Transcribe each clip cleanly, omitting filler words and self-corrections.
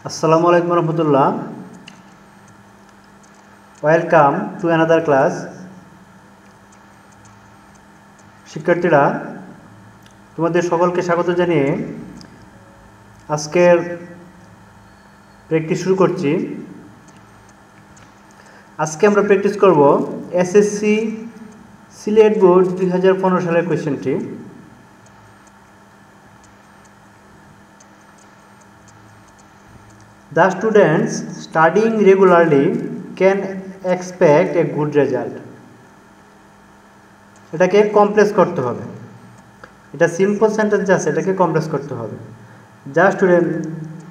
আসসালামু আলাইকুম রহমতুল্লাহ। Welcome to another class. শিক্ষার্থীরা, তোমাদের সকলকে স্বাগত জানিয়ে আজকের প্র্যাকটিস শুরু করছি। আজকে আমরা প্র্যাকটিস করব এসএসসি সিলেট বোর্ড 2015 সালের কোয়েশ্চেনটি। The students studying regularly can expect a good result. এটাকে কমপ্লেক্স করতে হবে। এটা সিম্পল সেন্টেন্স আছে, এটাকে কমপ্লেক্স করতে হবে। যা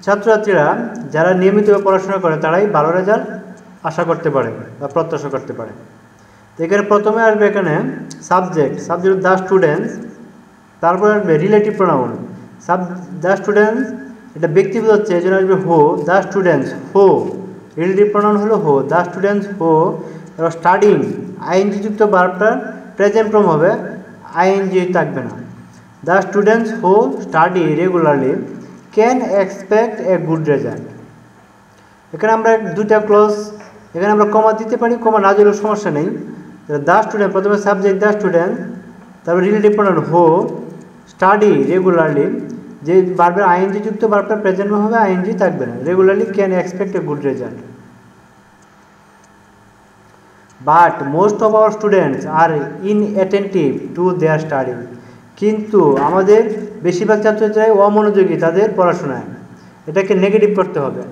ছাত্রছাত্রীরা যারা নিয়মিতভাবে পড়াশোনা করে তারাই ভালো রেজাল্ট আশা করতে পারে বা প্রত্যাশা করতে পারে। তো এখানে প্রথমে আসবে এখানে সাবজেক্ট দ্য স্টুডেন্টস, তারপরে আসবে রিলেটিভ প্রোনাউন দ্য স্টুডেন্টস, এটা ব্যক্তিবোধ হচ্ছে, এই জন্য আসবে হো, দ্য স্টুডেন্টস হো। রিলেটিভ প্রোনাউন হলো হো, দ্য স্টুডেন্টস হো। এবার স্টাডিং আইএনজি যুক্ত ভার্বটার প্রেজেন্ট ফর্ম হবে, আইএনজি থাকবে না। দ্য স্টুডেন্টস হো study regularly can expect a good result. এখানে আমরা দুইটা ক্লজ, এখানে আমরা কমা দিতে পারি, কমা না দিলেও সমস্যা নেই। দ্য স্টুডেন্ট, প্রথমে সাবজেক্ট দ্য স্টুডেন্ট, তারপর রিলেটিভ প্রোনাউন হো, স্টাডি রেগুলারলি, যে ভার্বের আইএনজি যুক্ত ভার্বটা প্রেজেন্ট হবে, আইএনজি থাকবে না। Regularly can expect a good result. But most of our students are inattentive to their study. কিন্তু আমাদের বেশিরভাগ ছাত্রছাত্রীরাই অমনোযোগী তাদের পড়াশোনায়। এটাকে নেগেটিভ করতে হবে।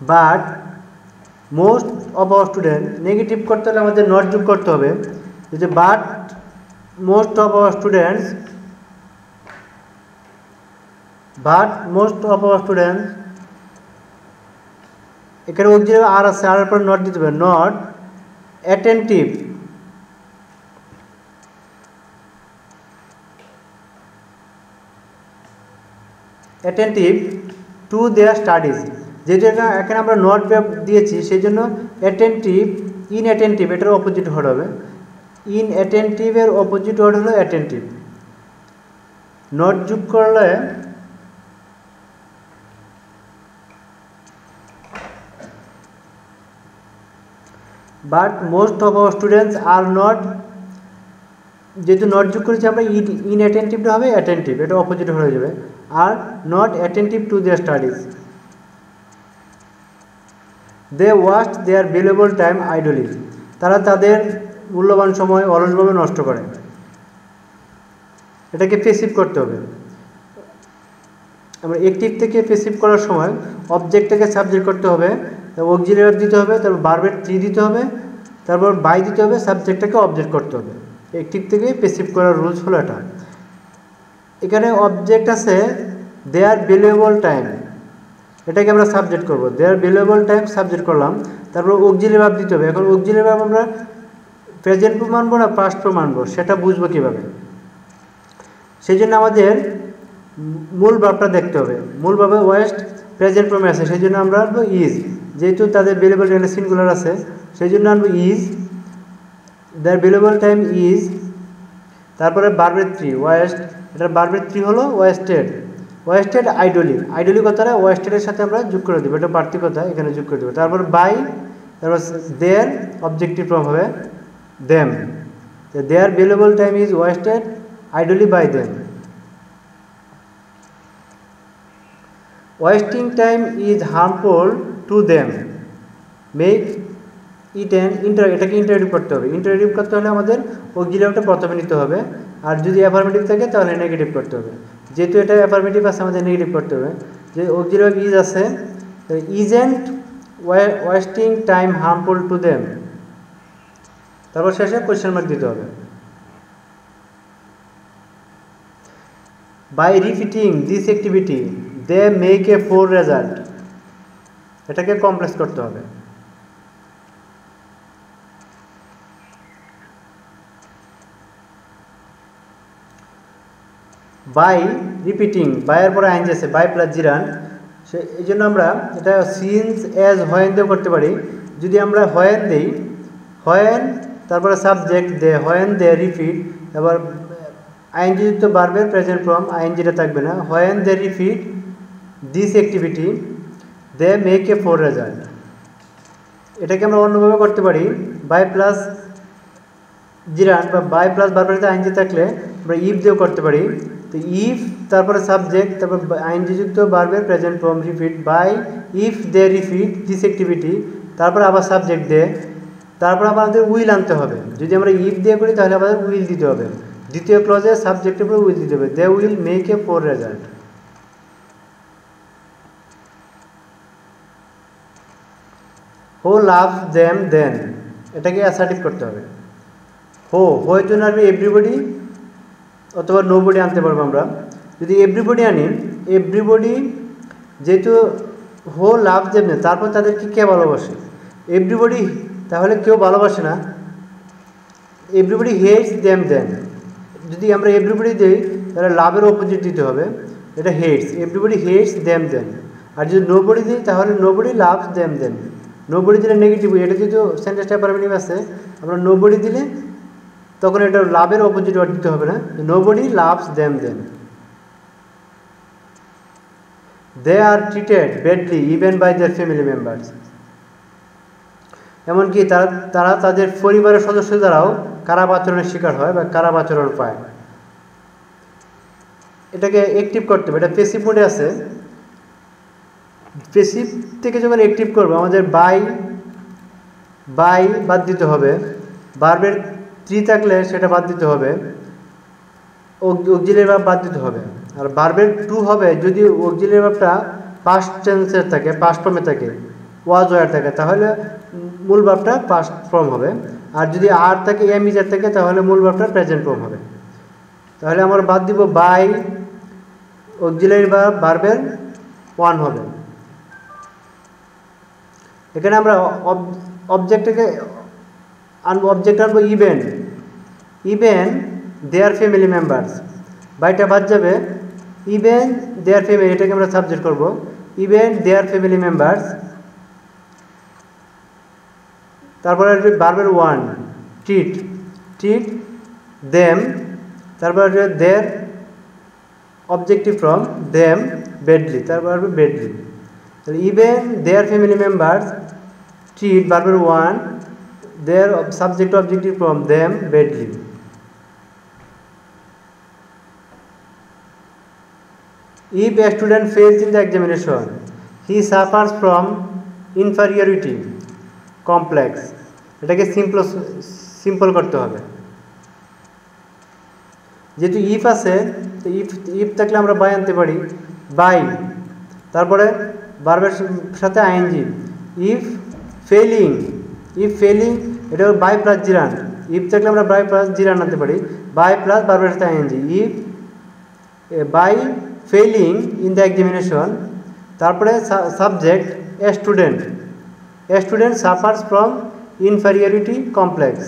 But most of hour student, negative করতে হলে আমাদের নট যোগ করতে হবে। যে but most of our students, এখানে অক্সিলারি আর আছে, আর পর নট দিতে হবে, not attentive to their studies. যেহেতু এখানে আমরা নট দিয়েছি, সেই জন্য অ্যাটেন্টিভ, ইনঅ্যাটেন্টিভ এটার অপোজিট হয়ে হবে। ইনঅ্যাটেন্টিভের অপোজিট ওয়ার্ড হলো অ্যাটেন্টিভ। নট যোগ করলে but most of our students are not, যেহেতু নট যোগ করেছি আমরা, ইনঅ্যাটেন্টিভটা হবে অ্যাটেন্টিভ, এটা অপোজিট হয়ে যাবে। আর not attentive to their studies. They waste their valuable time idly, তারা তাদের মূল্যবান সময় অলসভাবে নষ্ট করে। এটাকে পেসিভ করতে হবে। আমরা অ্যাক্টিভ থেকে পেসিভ করার সময় অবজেক্টটাকে সাবজেক্ট করতে হবে, অক্সিলারি দিতে হবে, তারপর ভার্বের ট্রি দিতে হবে, তারপর বাই দিতে হবে, সাবজেক্টটাকে অবজেক্ট করতে হবে। অ্যাক্টিভ থেকে পেসিভ করার রুলস হলো এটা। এখানে অবজেক্ট আছে দেয়ার ভ্যালুয়েবল টাইম, এটাকে আমরা সাবজেক্ট করব। দেয়ার ভ্যালুয়েবল টাইম সাবজেক্ট করলাম, তারপর অক্সিলারি ভার্ব দিতে হবে। এখন অক্সিলারি ভার্ব আমরা প্রেজেন্ট ফর্ম মানবো না পাস্ট ফর্ম মানবো, সেটা বুঝবো কীভাবে? সেই জন্য আমাদের মূল ভার্বটা দেখতে হবে। মূল ভাবে ওয়েস্ট প্রেজেন্ট ফর্মে আছে, সেই জন্য আমরা আনবো ইজ। যেহেতু তাদের ভ্যালুয়েবল টাইম সিঙ্গুলার আছে, সেই জন্য আনবো is. Their valuable time is, তারপরে ভার্বের থ্রি ওয়েস্ট, এটার ভার্বের থ্রি হলো ওয়েস্টেড আইডলি। আইডলি কথাটা ওয়েস্টেডের সাথে আমরা যোগ করে দেবো, এটা বাড়তি কথা, এখানে যোগ করে দেবো। তারপর বাই, তারপর দেয়ার অবজেক্টিভ ফর্ম হবে them. Their valuable time is wasted idly by them. Wasting time is harmful to them. Make it an এটাকে ইন্টারেটিভ করতে হবে। ইন্টারেটিভ করতে হলে আমাদের অক্সিলারিটা প্রথমে নিতে হবে, আর যদি অ্যাফার্মেটিভ থাকে তাহলে নেগেটিভ করতে হবে। যেহেতু এটা অ্যাফার্মেটিভ আছে, আমাদের নেগেটিভ করতে হবে। যে অক্সিলারি ইজ আছে, isn't wasting time harmful to them, তারপর শেষে কোয়েশ্চেন মার্ক দিতে হবে। By repeating this activity they make a poor result, এটাকে কমপ্লেক্স করতে হবে। বাই রিপিটিং, বাইয়ের পরে আইন আছে, বাই প্লাস জিরান, এই জন্য আমরা এটা সিন্স অ্যাজ হোয়েন দিয়েও করতে পারি। যদি আমরা হোয়েন দিই, হোয়েন তারপরে subject they, when they repeat, এবার আইএনজি যুক্ত ভার্বের প্রেজেন্ট ফর্ম আইএনজিটা থাকবে না। When they repeat this activity they make a 4 result. এটাকে আমরা অন্যভাবে করতে পারি, বাই প্লাস জিরান্ড বা বাই প্লাস ভার্বের আইএনজি থাকলে আমরা ইফ দিয়েও করতে পারি। তো ইফ তারপরে সাবজেক্ট তারপর আইএনজি যুক্ত ভার্বের present form repeat by if they repeat this activity, তারপরে আবার সাবজেক্ট দে, তারপর আমাদের উইল আনতে হবে। যদি আমরা ইফ দিয়ে করি তাহলে আমাদের উইল দিতে হবে, দ্বিতীয় ক্লজে সাবজেক্টের উপরে উইল দিতে হবে। They will make a 4 result. Who love them দেন, এটাকে অ্যাসার্টিভ করতে হবে। হোয়ের জন্য আসবে এভরিবডি অথবা নোবডি আনতে পারবো আমরা। যদি এভরিবডি আনি, এভরিবডি যেহেতু হো লাভ দেম না, তারপর তাদেরকে কে ভালোবাসে? এভরিবডি, তাহলে কেউ ভালোবাসে না। এভরিবডি হেটস দেম দেন, যদি আমরা এভরিবডি দিই তাহলে লাভের অপোজিট দিতে হবে, এটা হেটস। এভরিবডি হেটস দেম দেন। আর যদি নোবডি দিই তাহলে নোবডি লাভস দেম দেন। নোবডি দিলে নেগেটিভ, এটা যেহেতু সেন্টেন্সটা অ্যাফার্মেটিভ আছে, আমরা নোবডি দিলে তখন এটা লাভের অপোজিট ওয়ার্ড দিতে হবে না। Nobody loves them then. They are treated badly even by their family members, এমনকি তারা তাদের পরিবারের সদস্য দ্বারাও খারাপ আচরণের শিকার হয় বা খারাপ আচরণ পায়। এটাকে অ্যাক্টিভ করতে হবে, এটা প্যাসিভ মোডে আছে। প্যাসিভ থেকে যখন অ্যাক্টিভ করবো আমাদের বাই বাদ দিতে হবে, ভার্বের 3 থাকলে সেটা বাদ দিতে হবে, অক্সিলারি ভার্ব বাদ দিতে হবে। আর ভার্বের 2 হবে যদি অক্সিলারি ভার্বটা পাস্ট টেন্সের থাকে, পাস্ট ফর্মে থাকে, ওয়াজ ওয়ার থাকে, তাহলে মূল ভার্বটা পাস্ট ফর্ম হবে। আর যদি আর থাকে এম ইজার থাকে তাহলে মূল ভার্বটা প্রেজেন্ট ফর্ম হবে। তাহলে আমরা বাদ দিব বাই, অক্সিলারি ভার্ব ভার্বের 1 হবে। এখানে আমরা অবজেক্টটাকে অবজেক্ট আনবো ইভেন দেয়ার ফ্যামিলি মেম্বার্স, বাইটা বাদ যাবে। ইভেন দেয়ার ফ্যামিলি, এটাকে আমরা সাবজেক্ট করব ইভেন দেয়ার ফ্যামিলি মেম্বার্স। তারপরে আসবে ভার্বের 1 ট্রিট দেম, তারপর আসবে their objective from them badly, তারপর আসবে ব্যাডলি। তাহলে even their family members treat ভার্বের 1 their subject objective from them badly. If a student fails in the examination, he suffers from inferiority complex. এটাকে simple করতে হবে। যেহেতু ইফ আছে, তো ইফ থাকলে আমরা বাই আনতে পারি, বাই, তারপরে ভার্বের সাথে আইএনজি। ইফ ফেলিং এটা বাই প্লাস জিরান। ইফ থাকলে আমরা বাই প্লাস জিরান আনতে পারি, বাই প্লাস ভার্বের সাথে I N G. If by failing in the examination, তারপরে subject a student suffers from inferiority complex.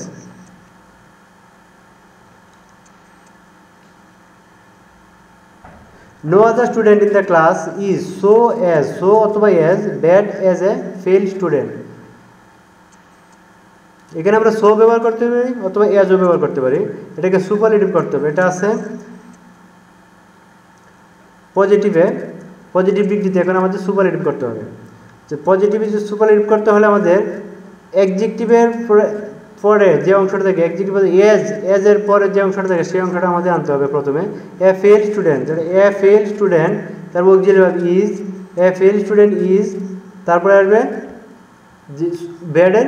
No other student in the class is so অথবা as bad as a fail student. এখানে আমরা so ব্যবহার করতে পারি অথবা এজও ব্যবহার করতে পারি। এটাকে সুপারলেটিভ করতে হবে। এটা আছে পজিটিভ দিক দিতে, এখন আমাদের সুপারলেটিভ করতে হবে। যে পজিটিভ সুপারলেটিভ করতে হলে আমাদের অ্যাডজেক্টিভের পরে যে অংশটা থাকে, অ্যাডজেক্টিভ এজের পরে যে অংশটা থাকে সেই অংশটা আমাদের আনতে হবে প্রথমে। এ ফেল স্টুডেন্ট, তারপর auxiliary verb is, a fail student is, তারপরে আসবে ব্যাডের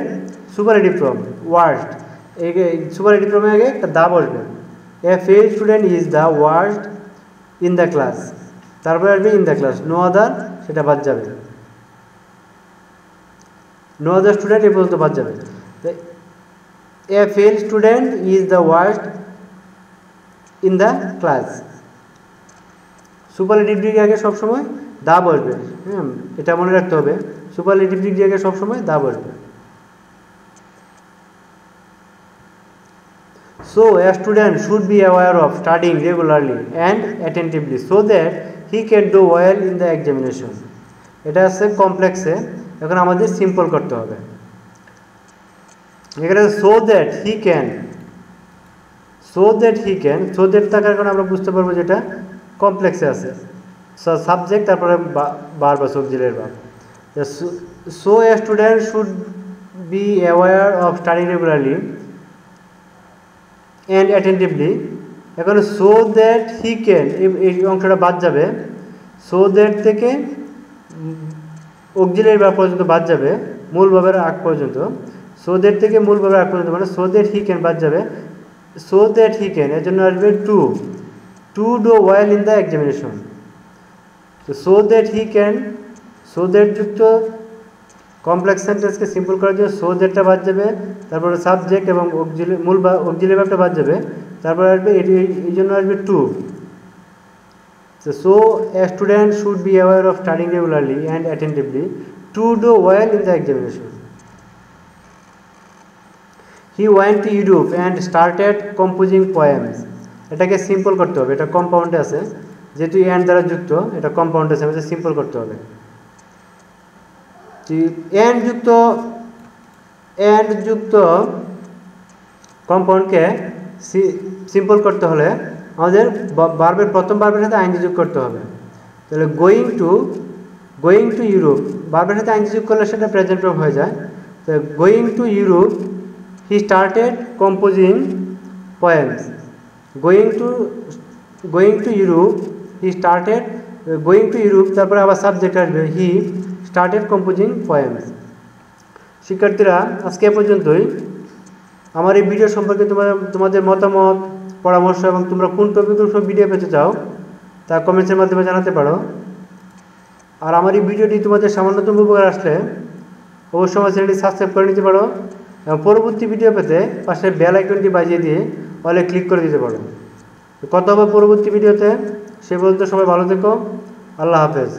সুপারলেটিভ ফর্ম ওয়ার্স্ট। এই সুপারলেটিভ ফর্মে আগে একটা দা বসবে। A fail student is the worst in the class, তারপরে আসবে in the class. No other, সেটা বাদ যাবে। নো আদার স্টুডেন্ট এ পর্যন্ত বাদ যাবে। A fail student is the worst in the class. Superlative degree আগে সবসময় দা বসবে। হ্যাঁ, এটা মনে রাখতে হবে, সুপারলেটিভ ডিগ্রি আগে সবসময় দা বসবে। So a student should be aware of studying regularly and attentively so that he can do well in the examination. এটা আছে কমপ্লেক্সে, এখন আমাদের সিম্পল করতে হবে। এখানে so that he can, so that he can, so that থাকার কারণে আমরা বুঝতে পারবো যেটা কমপ্লেক্সে আছে। সাবজেক্ট তারপরে বার বা auxiliary verb. So a student should be aware of studying regularly and attentively. এখন সো দ্যাট হি ক্যান, এই অংশটা বাদ যাবে। সো দ্যাট থেকে অক্সিলারি ভার্ব পর্যন্ত বাদ যাবে, মূল ভাবের আগ পর্যন্ত। সো দ্যাট থেকে মূল ভাবের আগ পর্যন্ত, মানে সো দ্যাট হি ক্যান বাদ যাবে। সো দ্যাট হি ক্যান এর জন্য আসবে to do well in the examination. তো so that he can, so that যুক্ত কমপ্লেক্স সেন্টেন্সকে সিম্পল করার জন্য সো দ্যাটটা বাদ যাবে, তারপরে সাবজেক্ট এবং মূল বা অক্সিলারি ভার্বটা বাদ যাবে, তারপরে আসবে এই জন্য আসবে to. So a student should be aware of studying regularly and attentively to do well in the examination. He went to Europe and started composing poems. এটাকে সিম্পল করতে হবে, এটা কম্পাউন্ডে আছে, যেহেতু অ্যান্ড দ্বারা যুক্ত, এটা কম্পাউন্ডে আছে, আমাদের সিম্পল করতে হবে। অ্যান্ড যুক্ত কম্পাউন্ডকে সিম্পল করতে হলে আমাদের ভার্বের প্রথম ভার্বের সাথে আইএনজি যোগ করতে হবে। তাহলে গোয়িং টু ইউরোপ, ভার্বের সাথে আইএনজি যোগ করলে সেটা প্রেজেন্ট ভার্ব হয়ে যায়। তো going to Europe he started composing poems. Going to Europe he started, going to Europe তারপরে আবার সাবজেক্ট আসবে হি স্টার্টেড কম্পোজিং পোয়েমস। শিক্ষার্থীরা, আজকে এ পর্যন্তই। আমার এই ভিডিও সম্পর্কে তোমাদের মতামত, পরামর্শ এবং তোমরা কোন টপিকের উপর ভিডিও পেতে চাও তা কমেন্টসের মাধ্যমে জানাতে পারো। আর আমার এই ভিডিওটি তোমাদের সামান্যতম উপকার আসলে অবশ্যই আমার চ্যানেলটি সাবস্ক্রাইব করে নিতে পারো এবং পরবর্তী ভিডিও পেতে পাশে বেল আইকনটি বাজিয়ে দিয়ে অলে ক্লিক করে দিতে পারো। কথা হবে পরবর্তী ভিডিওতে। সে পর্যন্ত সবাই ভালো থেকো। আল্লাহ হাফেজ।